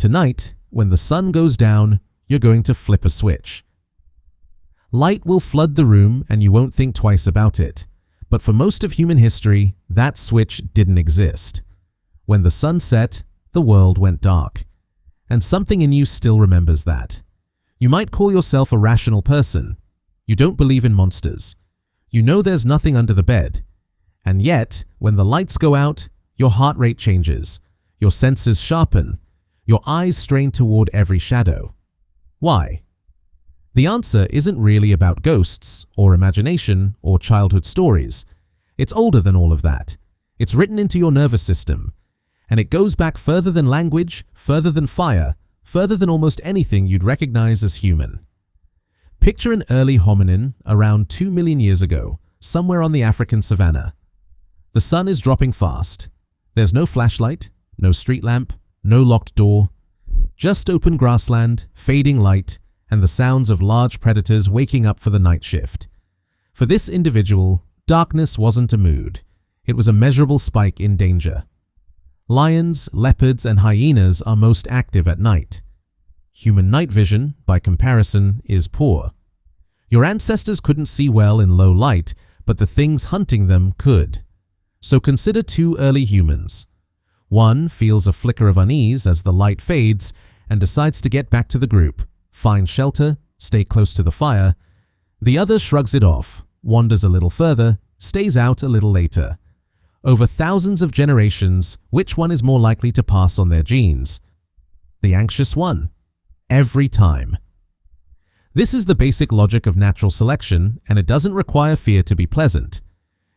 tonight, when the sun goes down, you're going to flip a switch. Light will flood the room and you won't think twice about it. But for most of human history, that switch didn't exist. When the sun set, the world went dark. And something in you still remembers that. You might call yourself a rational person. You don't believe in monsters. You know there's nothing under the bed. And yet, when the lights go out, your heart rate changes. Your senses sharpen. Your eyes strain toward every shadow. Why? The answer isn't really about ghosts, or imagination, or childhood stories. It's older than all of that. It's written into your nervous system. And it goes back further than language, further than fire, further than almost anything you'd recognize as human. Picture an early hominin around 2 million years ago, somewhere on the African savanna. The sun is dropping fast. There's no flashlight, no street lamp, no locked door. Just open grassland, fading light, and the sounds of large predators waking up for the night shift. For this individual, darkness wasn't a mood. It was a measurable spike in danger. Lions, leopards, and hyenas are most active at night. Human night vision, by comparison, is poor. Your ancestors couldn't see well in low light, but the things hunting them could. So consider 2 early humans. One feels a flicker of unease as the light fades and decides to get back to the group, find shelter, stay close to the fire. The other shrugs it off, wanders a little further, stays out a little later. Over thousands of generations, which one is more likely to pass on their genes? The anxious one. Every time. This is the basic logic of natural selection, and it doesn't require fear to be pleasant.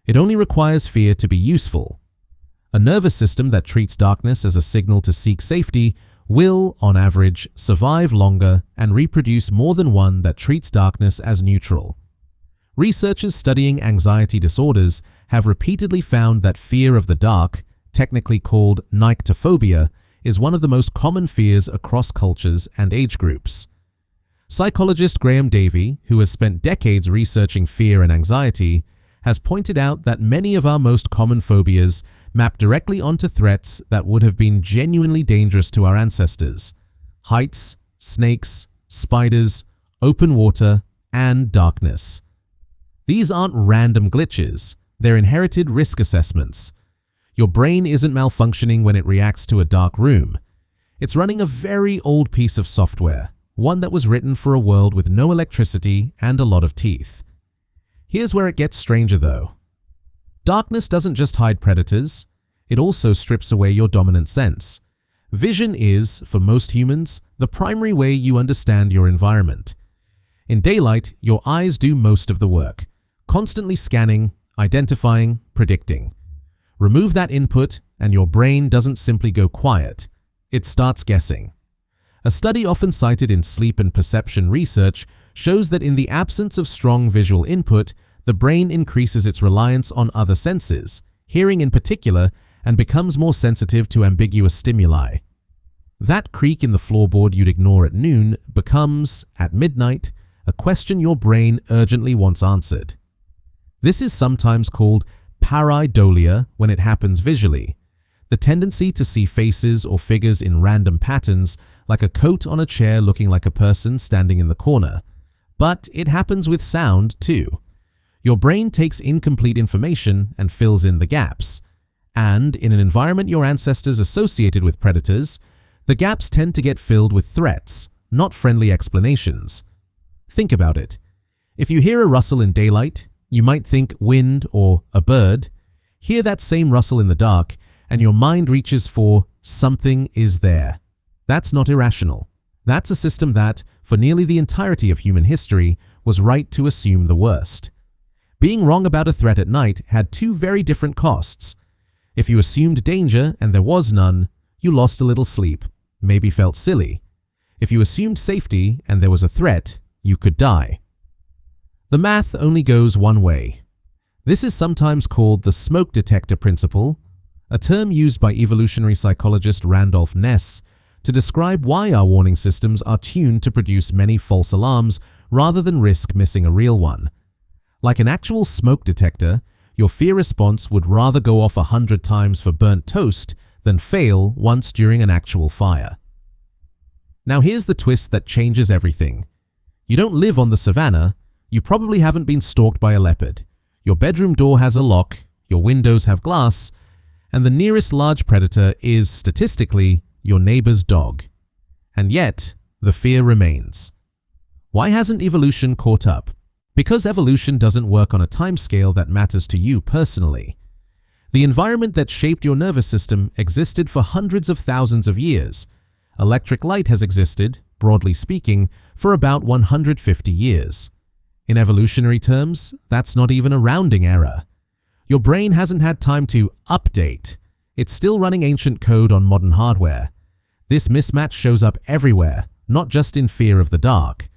It only requires fear to be useful. A nervous system that treats darkness as a signal to seek safety will, on average, survive longer and reproduce more than one that treats darkness as neutral. Researchers studying anxiety disorders have repeatedly found that fear of the dark, technically called Nyctophobia, is one of the most common fears across cultures and age groups. Psychologist Graham Davey, who has spent decades researching fear and anxiety, has pointed out that many of our most common phobias map directly onto threats that would have been genuinely dangerous to our ancestors: heights, snakes, spiders, open water, and darkness. These aren't random glitches, they're inherited risk assessments. Your brain isn't malfunctioning when it reacts to a dark room. It's running a very old piece of software, one that was written for a world with no electricity and a lot of teeth. Here's where it gets stranger though. Darkness doesn't just hide predators, it also strips away your dominant sense. Vision is, for most humans, the primary way you understand your environment. In daylight, your eyes do most of the work, constantly scanning, identifying, predicting. Remove that input and your brain doesn't simply go quiet, it starts guessing. A study often cited in sleep and perception research shows that in the absence of strong visual input, the brain increases its reliance on other senses, hearing in particular, and becomes more sensitive to ambiguous stimuli. That creak in the floorboard you'd ignore at noon becomes, at midnight, a question your brain urgently wants answered. This is sometimes called pareidolia when it happens visually, the tendency to see faces or figures in random patterns, like a coat on a chair looking like a person standing in the corner. But it happens with sound too. Your brain takes incomplete information and fills in the gaps. And in an environment your ancestors associated with predators, the gaps tend to get filled with threats, not friendly explanations. Think about it. If you hear a rustle in daylight, you might think wind or a bird. Hear that same rustle in the dark, and your mind reaches for something is there. That's not irrational. That's a system that, for nearly the entirety of human history, was right to assume the worst. Being wrong about a threat at night had 2 very different costs. If you assumed danger and there was none, you lost a little sleep, maybe felt silly. If you assumed safety and there was a threat, you could die. The math only goes one way. This is sometimes called the Smoke Detector Principle, a term used by evolutionary psychologist Randolph Nesse to describe why our warning systems are tuned to produce many false alarms rather than risk missing a real one. Like an actual smoke detector, your fear response would rather go off 100 times for burnt toast than fail once during an actual fire. Now here's the twist that changes everything. You don't live on the savanna, you probably haven't been stalked by a leopard. Your bedroom door has a lock, your windows have glass, and the nearest large predator is, statistically, your neighbor's dog. And yet, the fear remains. Why hasn't evolution caught up? Because evolution doesn't work on a timescale that matters to you personally. The environment that shaped your nervous system existed for hundreds of thousands of years. Electric light has existed, broadly speaking, for about 150 years. In evolutionary terms, that's not even a rounding error. Your brain hasn't had time to update. It's still running ancient code on modern hardware. This mismatch shows up everywhere, not just in fear of the dark.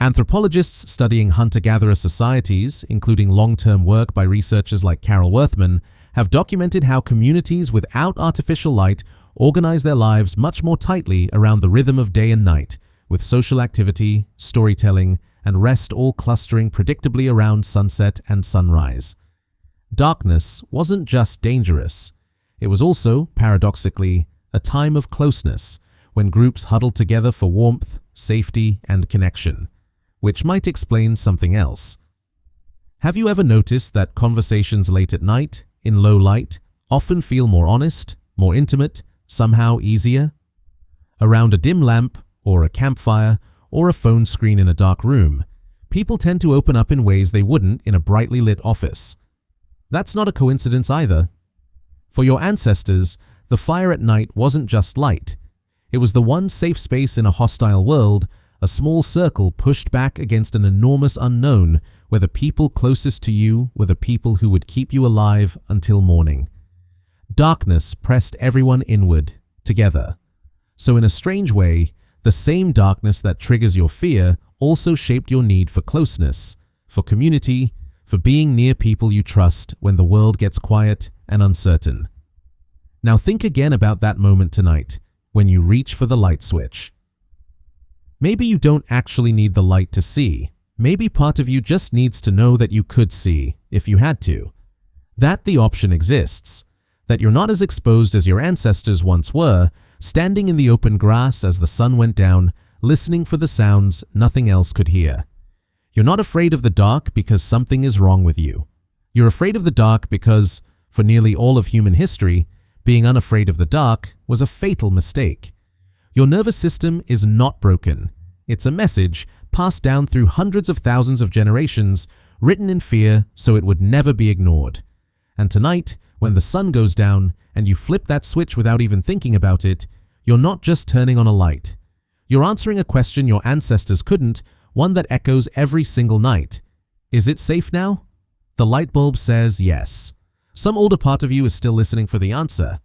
Anthropologists studying hunter-gatherer societies, including long-term work by researchers like Carol Worthman, have documented how communities without artificial light organize their lives much more tightly around the rhythm of day and night, with social activity, storytelling, and rest all clustering predictably around sunset and sunrise. Darkness wasn't just dangerous. It was also, paradoxically, a time of closeness, when groups huddled together for warmth, safety, and connection, which might explain something else. Have you ever noticed that conversations late at night, in low light, often feel more honest, more intimate, somehow easier? Around a dim lamp, or a campfire, or a phone screen in a dark room, people tend to open up in ways they wouldn't in a brightly lit office. That's not a coincidence either. For your ancestors, the fire at night wasn't just light. It was the one safe space in a hostile world, a small circle pushed back against an enormous unknown where the people closest to you were the people who would keep you alive until morning. Darkness pressed everyone inward, together. So in a strange way, the same darkness that triggers your fear also shaped your need for closeness, for community, for being near people you trust when the world gets quiet and uncertain. Now think again about that moment tonight, when you reach for the light switch. Maybe you don't actually need the light to see. Maybe part of you just needs to know that you could see, if you had to. That the option exists. That you're not as exposed as your ancestors once were, standing in the open grass as the sun went down, listening for the sounds nothing else could hear. You're not afraid of the dark because something is wrong with you. You're afraid of the dark because, for nearly all of human history, being unafraid of the dark was a fatal mistake. Your nervous system is not broken. It's a message passed down through hundreds of thousands of generations, written in fear so it would never be ignored. And tonight, when the sun goes down and you flip that switch without even thinking about it, you're not just turning on a light. You're answering a question your ancestors couldn't, one that echoes every single night. Is it safe now? The light bulb says yes. Some older part of you is still listening for the answer,